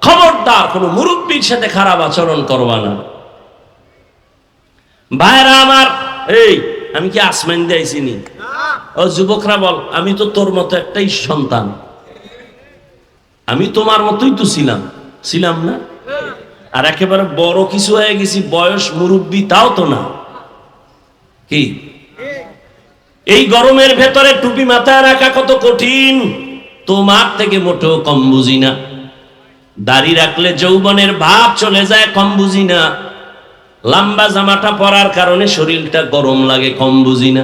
খবরদার কোনো মুরব্বির সাথে খারাপ আচরণ করবা না। ভাইরা আমার, এই আমি কি আসমান দিয়েছিনি? ও যুবকরা বল, আমি তো তোর মতো একটাই সন্তান, আমি তোমার মতোই তো ছিলাম না? আর একেবারে বড় কিছু হয়ে গেছি, বয়স মুরব্বি, তাও তো না। কি এই গরমের ভেতরে টুপি মাথায় রাখা কত কঠিন, তোমার থেকে মোটেও কম বুঝি না। দাড়ি রাখলে যৌবনের ভাব চলে যায়, কম বুঝি না। লম্বা জামাটা পরার কারণে শরীরটা গরম লাগে, কম বুঝি না।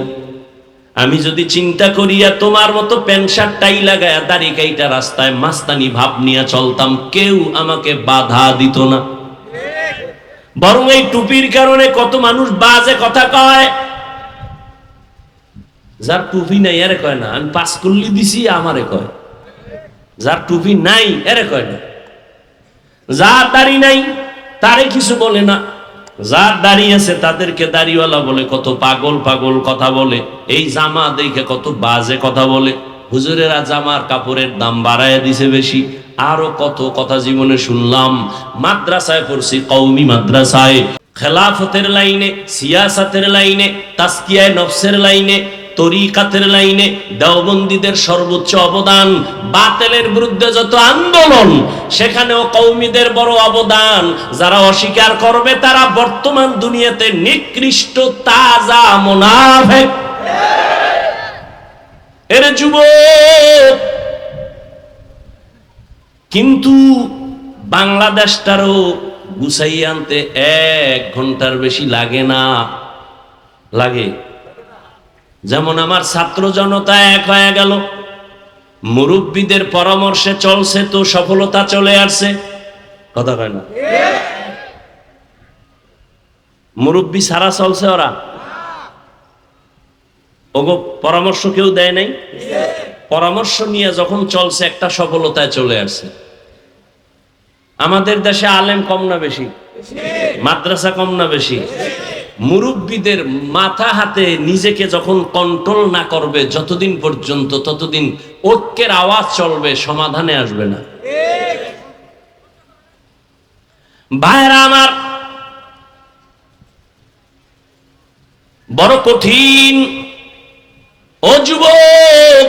আমি যদি চিন্তা করিয়া তোমার মতো প্যান্ট শার্ট টাই লাগায়া দাড়ি কাইটা রাস্তায় মাস্তানি ভাব নিয়ে চলতাম, কেউ আমাকে বাধা দিত না। বরং এই টুপির কারণে কত মানুষ বাজে কথা কয়। যার টুপি নাই এরে কয় না, আমি 5 কুল্লি দিছি আমারে কয়। যার টুপি নাই এরে কয় না। যার দাড়ি নাই তারে কিছু বলে না। যার দাঁড়িয়ে আছে তাদেরকে দাড়িওয়ালা বলে, কত পাগল পাগল কথা বলে, এই জামা দেখে কত বাজে কথা বলে, হুজুরেরা জামার কাপড়ের দাম বাড়ায় দিছে বেশি, আরো কত কথা জীবনে শুনলাম। মাদ্রাসায় পড়ছি, কওমি মাদ্রাসায়, খেলাফতের লাইনে, সিয়াসাতের লাইনে, তাসকিয়ায়ে নফসের লাইনে, তরিকাতের লাইনে দেওবন্দীদের সর্বোচ্চ অবদান। বাতিলের বিরুদ্ধে যত আন্দোলন, সেখানেও কওমিদের বড় অবদান। যারা অস্বীকার করবে তারা বর্তমান দুনিয়াতে নিকৃষ্ট তাজা মুনাফিক। এর যুবক, কিন্তু বাংলাদেশটারও গুছাইয়ে আনতে 1 ঘন্টার বেশি লাগে না। লাগে? যেমন আমার ছাত্র জনতা এক হয়ে গেল, মুরব্বীদের পরামর্শে চলছে, তো সফলতা চলে আসছে। কথা কয় না? মুরব্বী সারা চলছে ওরা? ওগো পরামর্শ কেউ দেয় নাই? পরামর্শ নিয়ে যখন চলছে একটা সফলতায় চলে আসছে। আমাদের দেশে আলেম কম না বেশি? মাদ্রাসা কম না বেশি? মুরব্বীদের মাথা হাতে নিজেকে যখন কন্ট্রোল না করবে যতদিন পর্যন্ত, ততদিন ঐক্যের আওয়াজ চলবে, সমাধানে আসবে না। ভাইরা আমার, বড় কঠিন। ও যুবক,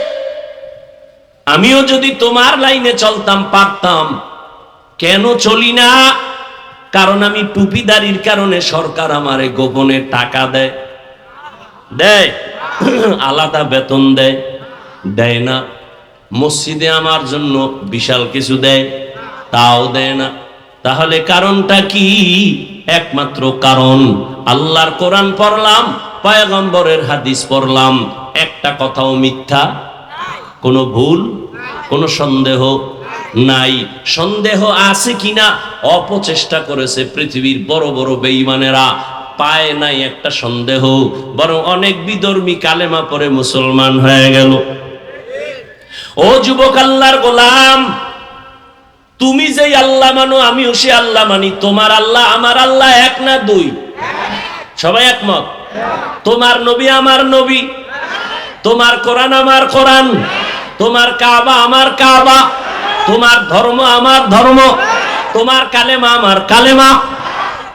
আমিও যদি তোমার লাইনে চলতাম পারতাম, কেন চলি না? কারণ আমি টুপিদারির কারণে সরকার আমারে গোপনে টাকা দেয়। দেয়? আলাদা বেতন দেয়? দেয় না। মসজিদে আমার জন্য বিশাল কিছু দেয়? তাও দেয় না। তাহলে কারণটা কি? একমাত্র কারণ, আল্লাহর কোরআন পড়লাম, পয়গম্বরের হাদিস পড়লাম, একটা কথাও মিথ্যা, কোনো ভুল, কোনো সন্দেহ নাই। সন্দেহ আছে কিনা অপচেষ্টা করেছে পৃথিবীর বড় বড় বেঈমানেরা, পায় নাই একটা সন্দেহ, বরং অনেক বিধর্মী কালেমা পড়ে মুসলমান হয়ে গেল। ও যুবক, আল্লাহর গোলাম, তুমি যেই আল্লাহ মানো আমিও সে আল্লাহ মানি। তোমার আল্লাহ আমার আল্লাহ এক না দুই? সবাই একমত? তোমার নবী আমার নবী, তোমার কোরআন আমার কোরআন, তোমার কাবা আমার কাবা, তোমার ধর্ম আমার ধর্ম, তোমার কালেমা আমার কালেমা।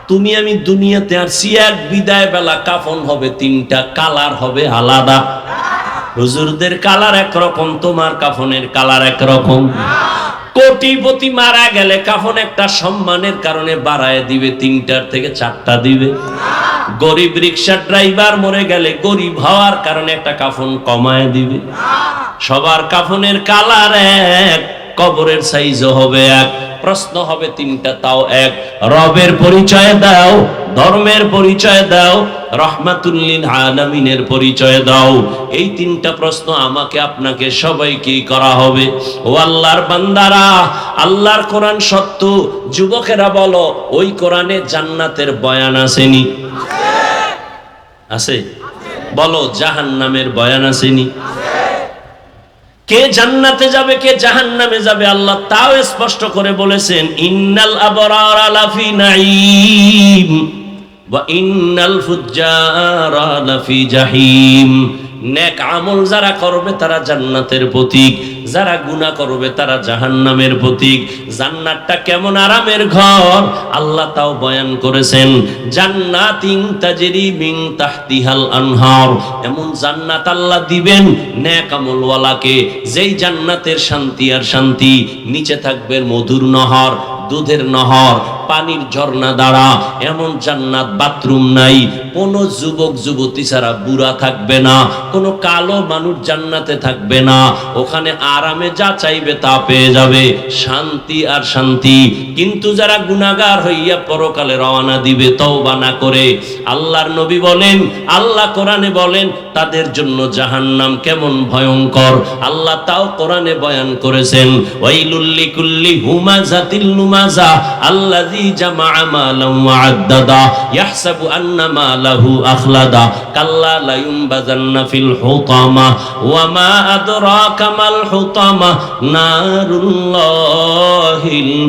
তুমি আমি দুনিয়াতে আসছি, এক বিদায় বেলা কাফন হবে 3টা, কালার হবে আলাদা। হুজুরদের কালার একরকম, তোমার কাফনের কালার একরকম। কোটিপতি মারা গেলে কাফন একটা সম্মানের কারণে বাড়ায় দিবে, 3টার থেকে 4টা দিবে। গরিব রিক্সার ড্রাইভার মরে গেলে গরিব হওয়ার কারণে একটা কাফন কমায় দিবে। সবার কাফনের কালার এক, কবরের সাইজও হবে এক, প্রশ্ন হবে 3টা, তাও এক। রবের পরিচয় দাও, ধর্মের পরিচয় দাও, রহমাতুল লিল আলামিনের পরিচয় দাও। এই 3টা প্রশ্ন আমাকে আপনাকে সবাইকেই করা হবে। ও আল্লাহর বান্দারা, আল্লাহর কোরআন সত্য। যুবকেরা বলো, ওই কোরআনে জান্নাতের বয়ান আসেনি? আছে? বলো, জাহান্নামের বয়ান আসেনি? কে জান্নাতে যাবে কে জাহান্নামে যাবে আল্লাহ তাও স্পষ্ট করে বলেছেন, ইন্নাল আবরারা লাফি নাঈম ওয়া ইন্নাল ফুজ্জারা লাফি জাহিম। নেক আমল যারা করবে তারা জান্নাতের প্রতীক, যারা গুনাহ করবে তারা জাহান্নামের প্রতীক। জান্নাতটা কেমন আরামের ঘর আল্লাহ তাও বয়ান করেছেন, জান্নাতিন তাজরি মিন তাহতিহাল আনহার। এমন জান্নাত আল্লাহ দিবেন নেক আমলওয়ালাকে, যেই জান্নাতের শান্তি আর শান্তি, নিচে থাকবে মধুর নহর, দুধের নহর, পানির ঝর্ণা দ্বারা। এমন জান্নাত বাথরুম নাই, কোনো যুবক যুবতী ছাড়া বুড়া থাকবে না, কোনো কালো মানুষ জান্নাতে থাকবে না। ওখানে আরামে যা চাইবে তা পেয়ে যাবে, শান্তি আর শান্তি। কিন্তু যারা গুনাহগার হইয়া পরকালে রওনা দিবে তওবা না করে, আল্লাহর নবী বলেন, আল্লাহ কোরআনে বলেন, তাদের জন্য জাহান্নাম কেমন ভয়ঙ্কর আল্লাহ তাও কোরআনে বয়ান করেছেন। ওয়াইলুল লিকুল্লি হুমাযাতিল লুমাযা আল্লাযী জামাআ মালান ওয়া আদ্দাদা ইয়াহসাবু আন্না মালাহু আখলাদা কাল্লা লা ইউনবাযান্না ফিল হুতামা ওয়া মা আদরাকা মাল হুতামা নারুল্লাহিল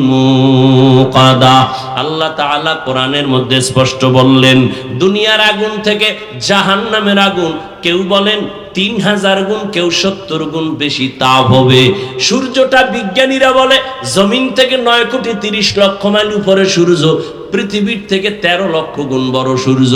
মুকাদা। আল্লাহ তাআলা কোরআনের মধ্যে স্পষ্ট বললেন, দুনিয়ার আগুন থেকে জাহান্নামের আগুন কেউ বলেন 3000 গুণ, কেউ 70 গুণ বেশি তাপ হবে। সূর্যটা বিজ্ঞানীরা বলে জমিন থেকে 9,30,00,000 মাইল উপরে সূর্য, পৃথিবীর থেকে 13 লক্ষ গুণ বড় সূর্য।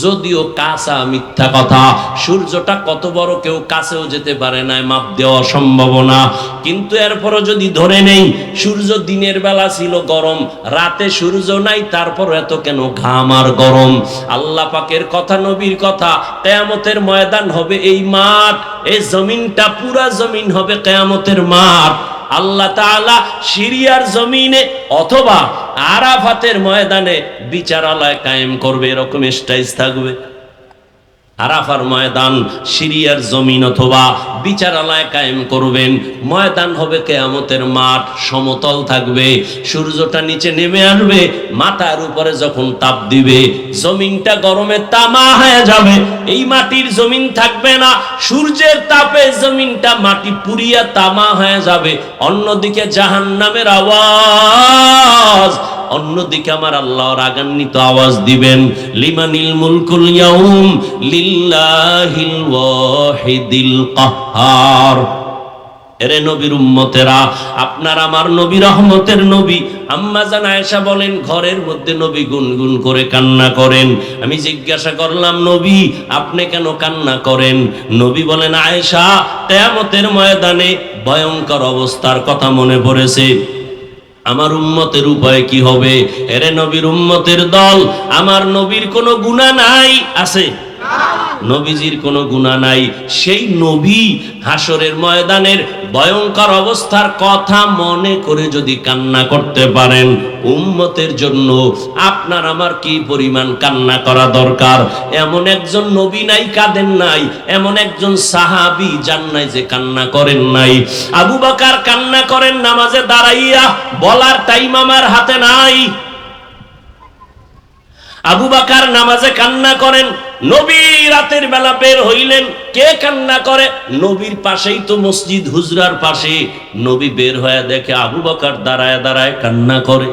যদিও কাঁচা মিথ্যা কথা, সূর্যটা কত বড় কেউ কাছেও যেতে পারে না, মাপ দেওয়া সম্ভব না। কিন্তু এরপরও যদি ধরে নেই সূর্য দিনের বেলা ছিল গরম, রাতে সূর্য নাই, তারপর এত কেন ঘাম আর গরম? আল্লাহ পাকের কথা, নবীর কথা, কিয়ামতের ময়দান হবে এই মাঠ, এই জমিনটা পুরা জমিন হবে কিয়ামতের মাঠ। আল্লাহ তাআলা সিরিয়ার জমিনে অথবা আরাফাতের ময়দানে বিচারালয় কায়েম করবে, এরকম স্টেজ থাকবে। আরাফার ময়দান, সিরিয়ার জমিন অথবা বিচারালয় কায়েম করবেন। ময়দান হবে কিয়ামতের মাঠ, সমতল থাকবে, সূর্যটা নিচে নেমে আসবে, মাথার উপরে যখন তাপ দিবে জমিনটা গরমে তামা হয়ে যাবে। এই মাটির জমিন থাকবে না, সূর্যের তাপে জমিনটা মাটি পুড়িয়া তামা হয়ে যাবে। অন্যদিকে জাহান্নামের আওয়াজ, অন্যদিকে আমার আল্লাহ রাগান্বিত আওয়াজ দিবেন, লিমানিল মুলকুল ইয়াউম লিল্লাহিল ওয়াহিদিল কাহ্হার। এরে নবীর উম্মতেরা, আপনার আমার নবী রহমতের নবী। আম্মা জান আয়েশা বলেন, ঘরের মধ্যে নবী গুনগুন করে কান্না করেন। আমি জিজ্ঞাসা করলাম, নবী আপনি কেন কান্না করেন? নবী বলেন, আয়েশা, কিয়ামতের ময়দানে ভয়ঙ্কর অবস্থার কথা মনে পড়েছে। আমার উম্মতের উপায় কি হবে? এরে নবীর উম্মতের দল, আমার নবীর কোনো গুনাহ নাই, আছে? নবীজির কোনো গুনাহ নাই। সেই নবী হাসরের ময়দানের ভয়ঙ্কর অবস্থার কথা মনে করে যদি কান্না করতে পারেন, উম্মতের জন্য আপনার আমার কি পরিমাণ কান্না করা দরকার? এমন একজন নবী নাই কাঁদেন নাই, এমন একজন সাহাবী যান নাই যে কান্না করেন নাই। আবু বকর কান্না করেন নামাজে দাঁড়াইয়া, বলার টাইম আমার হাতে নাই। আবু বকর নামাজে কান্না করেন। নবী রাতের বেলা বের হইলেন, কে কান্না করে? নবীর পাশেই তো মসজিদ, হুজরার পাশে। নবী বের হয়ে দেখে আবু বকর দাঁড়ায় দাঁড়ায় কান্না করে।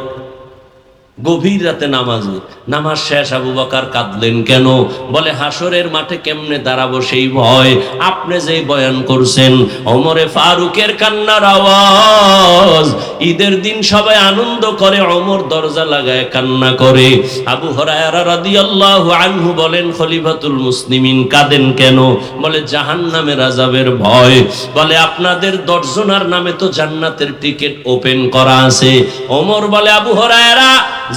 গভীর রাতে নামাজে, নামাজ শেষ, আবু বকর কাঁদলেন কেন? বলে হাসরের মাঠে কেমনে দাঁড়াবো সেই ভয়। আপনি যে বয়ান করছেন, ওমরে ফারুকের কান্নার আওয়াজ। ঈদের দিন সবাই আনন্দ করে, ওমর দরজা লাগায় কান্না করে। আবু হুরায়রা রাদিয়াল্লাহু আনহু বলেন, খলিফাতুল মুসলিমিন কাঁদেন কেন? বলে জাহান্নামের আযাবের ভয়। বলে আপনাদের 10 জনের নামে তো জান্নাতের টিকিট ওপেন করা আছে। ওমর বলে, আবু হুরায়রা,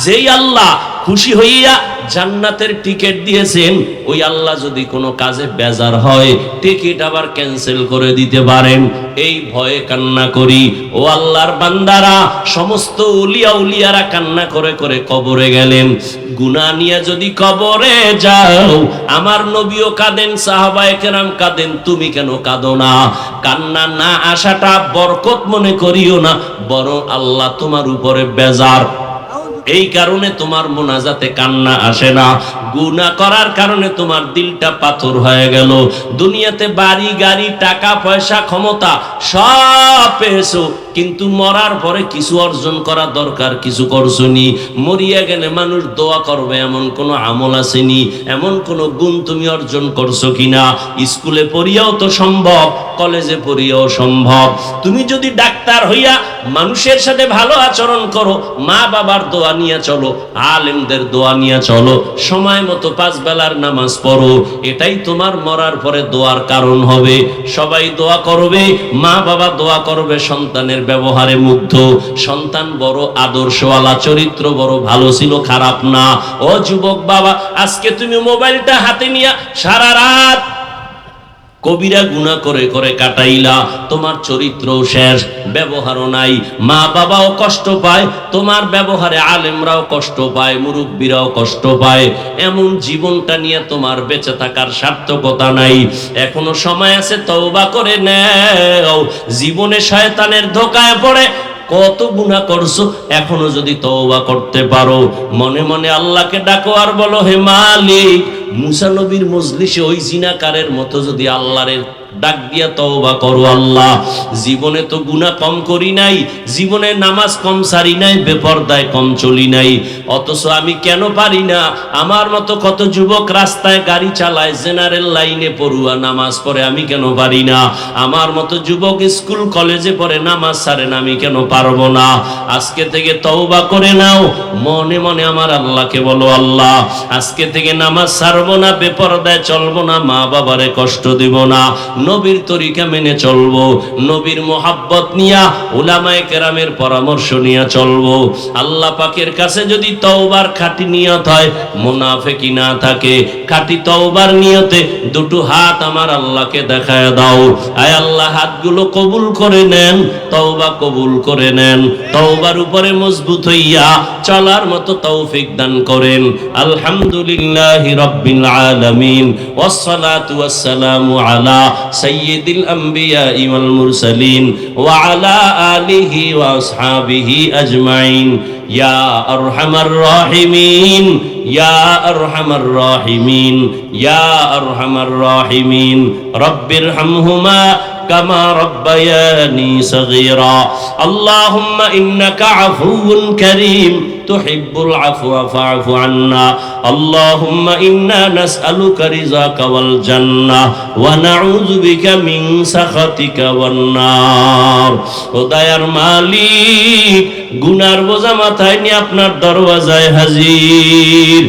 যেই আল্লাহ খুশি হইয়া জান্নাতের টিকিট দিয়েছেন, ওই আল্লাহ যদি কোনো কাজে বেজার হয় টিকিট আবার ক্যান্সেল করে দিতে পারেন। এই ভয়ে কান্না করি। ও আল্লাহর বান্দারা, সমস্ত উলিয়া উলিয়ারা কান্না করে করে কবরে গেলেন। গুনাহ নিয়ে যদি কবরে যাও, আমার নবীও কাঁদেন, সাহাবায়ে কেরাম কাঁদেন, তুমি কেন কাঁদো না? কান্না না আসাটা বরকত মনে করিও না, বরং আল্লাহ তোমার উপরে বেজার। এই কারণে তোমার মোনাজাতে কান্না আসে না। গুনাহ করার কারণে তোমার দিলটা পাথর হয়ে গেল। দুনিয়াতে বাড়ি গাড়ি টাকা পয়সা ক্ষমতা সব পেয়েছো, কিন্তু মরার পরে কিছু অর্জন করা দরকার, কিছু করছনি। মরিয়া গেলে মানুষ দোয়া করবে এমন কোনো আমল আসেনি, এমন কোনো গুণ তুমি অর্জন করছো কিনা? স্কুলে পড়িয়াও তো সম্ভব, কলেজে পড়িয়াও সম্ভব। তুমি যদি ডাক্তার হইয়া মানুষের সাথে ভালো আচরণ করো, মা বাবার দোয়া নিয়ে চলো, আলেমদের দোয়া নিয়ে চলো, সময় মতো 5 বেলার নামাজ পড়ো, এটাই তোমার মরার পরে দোয়ার কারণ হবে। সবাই দোয়া করবে, মা বাবা দোয়া করবে, সন্তানের ব্যবহারে মুগ্ধ, সন্তান বড় আদর্শওয়ালা, চরিত্র বড় ভালো ছিল, খারাপ না। ও যুবক বাবা, আজকে তুমি মোবাইলটা হাতে নিয়ে সারা রাত কবিরা গুনাহ করে করে কাটাইলা, তোমার চরিত্র শেষ, ব্যবহারও নাই, মা বাবাও কষ্ট পায়, তোমার ব্যবহারে আলেমরাও কষ্ট পায়, মুরব্বীরাও কষ্ট পায়। এমন জীবনটা নিয়ে তোমার বেঁচে থাকার সার্থকতা নাই। এখনো সময় আছে, তওবা করে নাও। জীবনে শয়তানের ধোঁকায় পড়ে কত গুনাহ করছো, এখনো যদি তওবা করতে পারো, মনে মনে আল্লাহকে ডাকো আর বলো, হে মালিক, মুসা নবীর মজলিসে ওই জিনাকারের মতো যদি আল্লাহর ডাক দিয়া তওবা করো। আল্লাহ, জীবনে তো গুনাহ কম করি নাই, জীবনে নামাজ কম সারি নাই, বেপরদায় কম চলি নাই, অথচ আমি কেন পারি না? আমার মতো কত যুবক রাস্তায় গাড়ি চালায়, জেনারেল লাইনে পড়ুয়া, নামাজ পড়ে, আমি কেন পারি না? আমার মতো যুবক স্কুল কলেজে পড়ে, নামাজ ছাড়ে না, আমি কেন পারবো না? আজকে থেকে তওবা করে নাও, মনে মনে আমার আল্লাহকে বলো, আল্লাহ আজকে থেকে নামাজ ছাড়বো না, বেপরদায় চলবো না, মা বাবারে কষ্ট দিব না, নবীর তরিকা মেনে চলবো, নবীর মোহাব্বত নিয়া, উলামায়ে কেরামের পরামর্শ নিয়ে চলবো। আল্লাহ পাকের কাছে যদি তওবার খাঁটি নিয়ত হয়, মুনাফিকি না থাকে, খাঁটি তওবার নিয়তে দুটো হাত আমার আল্লাহকে দেখায় দাও। আয় আল্লাহ, হাতগুলো কবুল করে নেন, তওবা কবুল করে নেন, তওবার উপরে মজবুত হইয়া চলার মতো তৌফিক দান করেন। আলহামদুলিল্লাহি রাব্বিল আলামিন, ওয়াসসালাতু ওয়াসসালামু আলা সাইয়্যিদিল আমবিয়া ওয়াল মুরসালিন ওয়া আলা আলিহি ওয়া আসহাবিহি আজমাইন। ইয়া আরহামার রাহিমিন, ইয়া আরহামার রাহিমিন, ইয়া আরহামার রাহিমিন, রব্বিরহামহুমা কামা রব্বায়ানি সগীরা। আল্লাহুম্মা ইন্নাকা আফুউন কারীম তুহিব্বুল আফওয়া ফা'ফু আন্না। আল্লাহুম্মা ইন্না নাসআলুকা রিযাকা ওয়াল জান্নাহ ওয়া নাউযু বিকা মিন সাখাতিকা ওয়ান নার। ও দয়ার মালিক, গুনার বোঝা মাথায় নিয়ে আপনার দরওয়াজায় হাজির।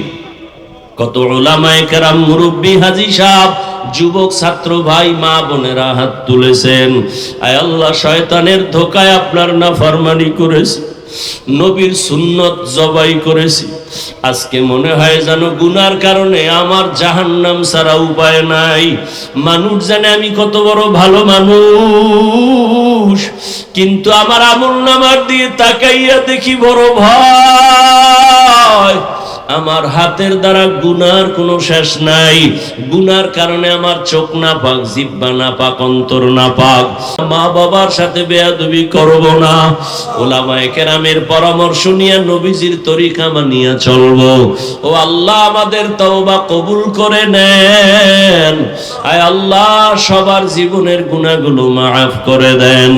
কত উলামায়ে কেরাম, মুরব্বী, হাজী সাহেব, যুবক, ছাত্র ভাই, মা বোনেরা হাত তুলেছেন। আয় আল্লাহ, শয়তানের ধোকায় আপনার নাফরমানি করেছি, নবীর সুন্নত জবাই করেছি। আজকে মনে হয় যেন গুনার কারণে আমার জাহান্নাম ছাড়া উপায় নাই। মানুষ জানে আমি কত বড় ভালো মানুষ, কিন্তু আমার আমলনামার দিয়ে তাকাইয়া দেখি বড় ভয়। আমার হাতের দ্বারা গুনার কোনো শেষ নাই। গুনার কারণে আমার চোখ না পাক, জিহ্বা না পাক, অন্তর না পাক। মা বাবার সাথে বেয়াদবি করব না, উলামায়ে কেরামের পরামর্শ নিয়ে নবীজির তরিকা মানিয়া চলবো। ও আল্লাহ, আমাদের তওবা কবুল করে নেন। আয় আল্লাহ, সবার জীবনের গুনাহগুলো মাফ করে দেন,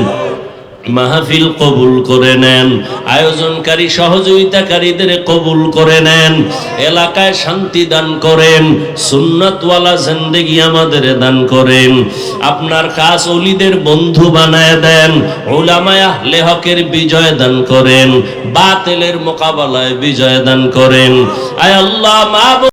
মাহফিল কবুল করে নেন, আয়োজনকারী সহযোগিতাকারীদের কবুল করে নেন, এলাকায় শান্তি দান করেন, সুন্নাতওয়ালা জিন্দেগি আমাদের দান করেন। আপনার খাস ওলিদের বন্ধু বানায় দেন, উলামায়ে আহলে হকের বিজয় দান করেন, বাতিলের মোকাবেলায় বিজয় দান করেন। আয় আল্লাহ, মা